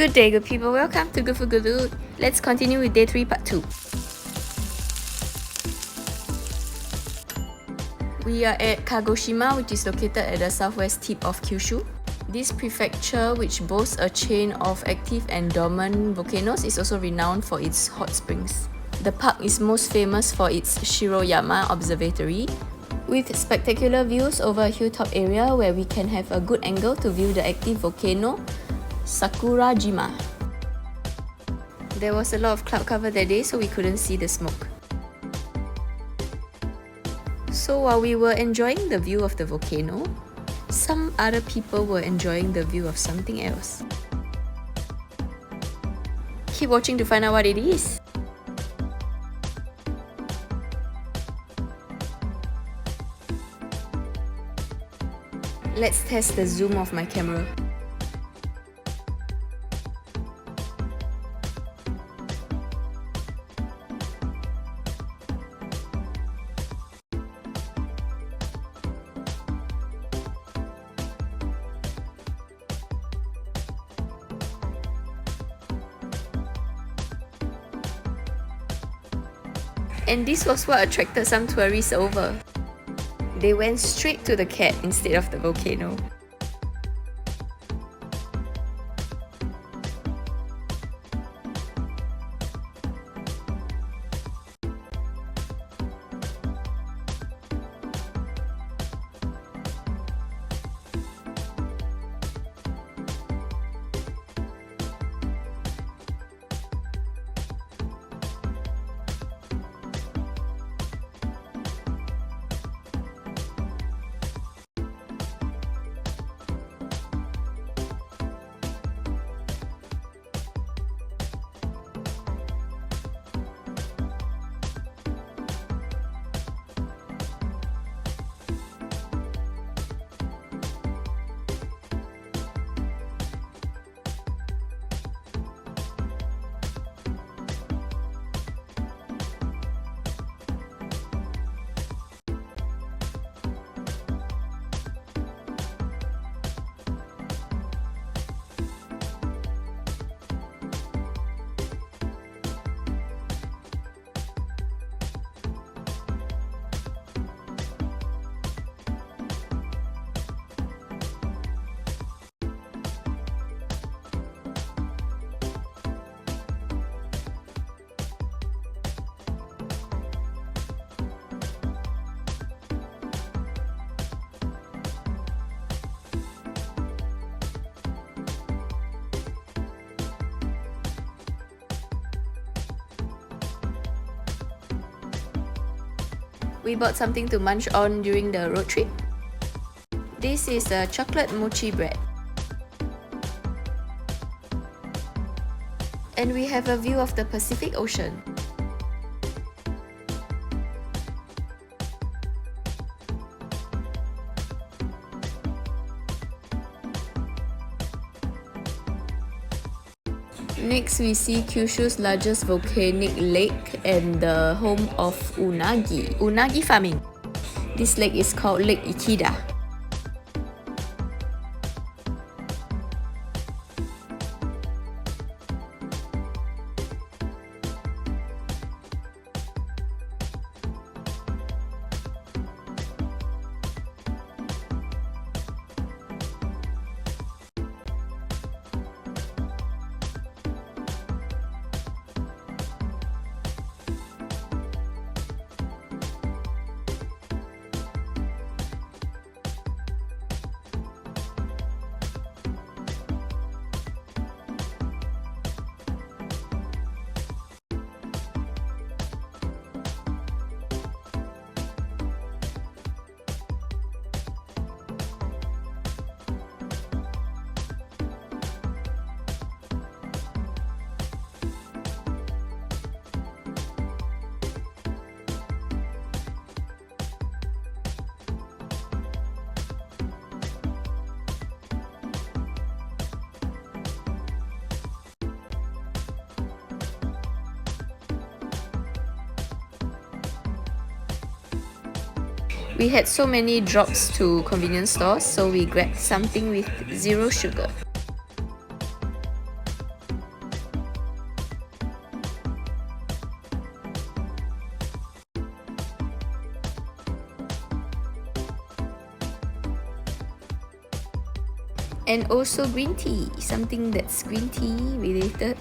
Good day, good people. Welcome to Good for Good Loot. Let's continue with day 3, part 2. We are at Kagoshima, which is located at the southwest tip of Kyushu. This prefecture, which boasts a chain of active and dormant volcanoes, is also renowned for its hot springs. The park is most famous for its Shiroyama Observatory, with spectacular views over a hilltop area where we can have a good angle to view the active volcano Sakurajima. There was a lot of cloud cover that day, so we couldn't see the smoke. So while we were enjoying the view of the volcano, some other people were enjoying the view of something else. Keep watching to find out what it is. Let's test the zoom of my camera. And this was what attracted some tourists over. They went straight to the cat instead of the volcano. We bought something to munch on during the road trip. This is a chocolate mochi bread. And we have a view of the Pacific Ocean. Next, we see Kyushu's largest volcanic lake and the home of unagi farming. This lake is called Lake Ikeda. We had so many drops to convenience stores, so we grabbed something with zero sugar. And also green tea, something that's green tea related.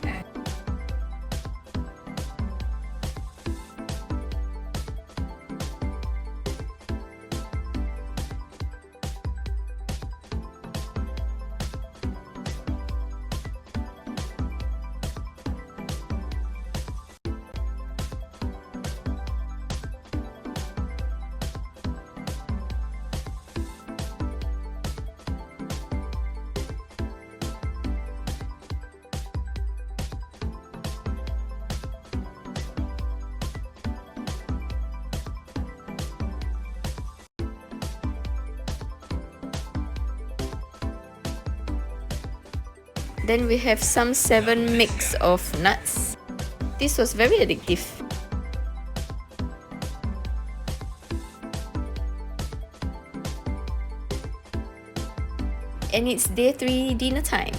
Then we have some 7 mix of nuts. This was very addictive. And it's day 3 dinner time.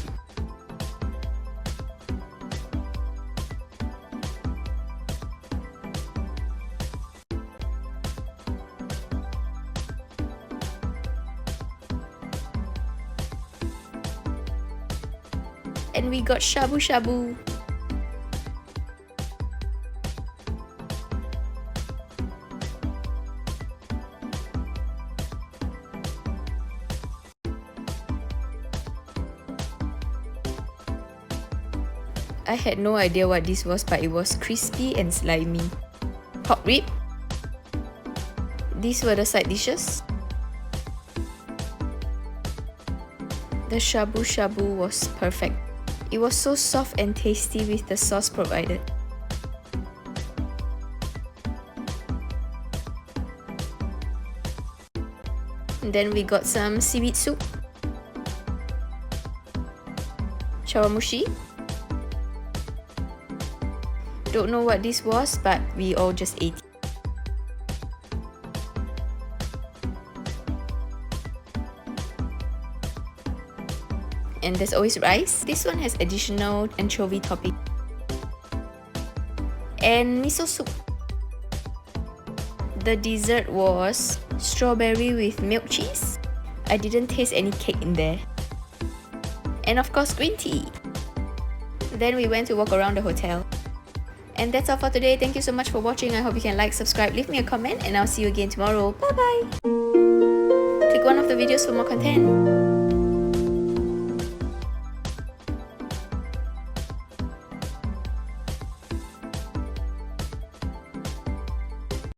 And we got shabu shabu. I had no idea what this was, but it was crispy and slimy. Pork rib. These were the side dishes. The shabu shabu was perfect. It was so soft and tasty with the sauce provided. And then we got some seaweed soup, chawamushi. Don't know what this was, but we all just ate it. And there's always rice. This one has additional anchovy topping. And miso soup. The dessert was strawberry with milk cheese. I didn't taste any cake in there. And of course, green tea. Then we went to walk around the hotel. And that's all for today. Thank you so much for watching. I hope you can like, subscribe, leave me a comment, and I'll see you again tomorrow. Bye bye! Click one of the videos for more content.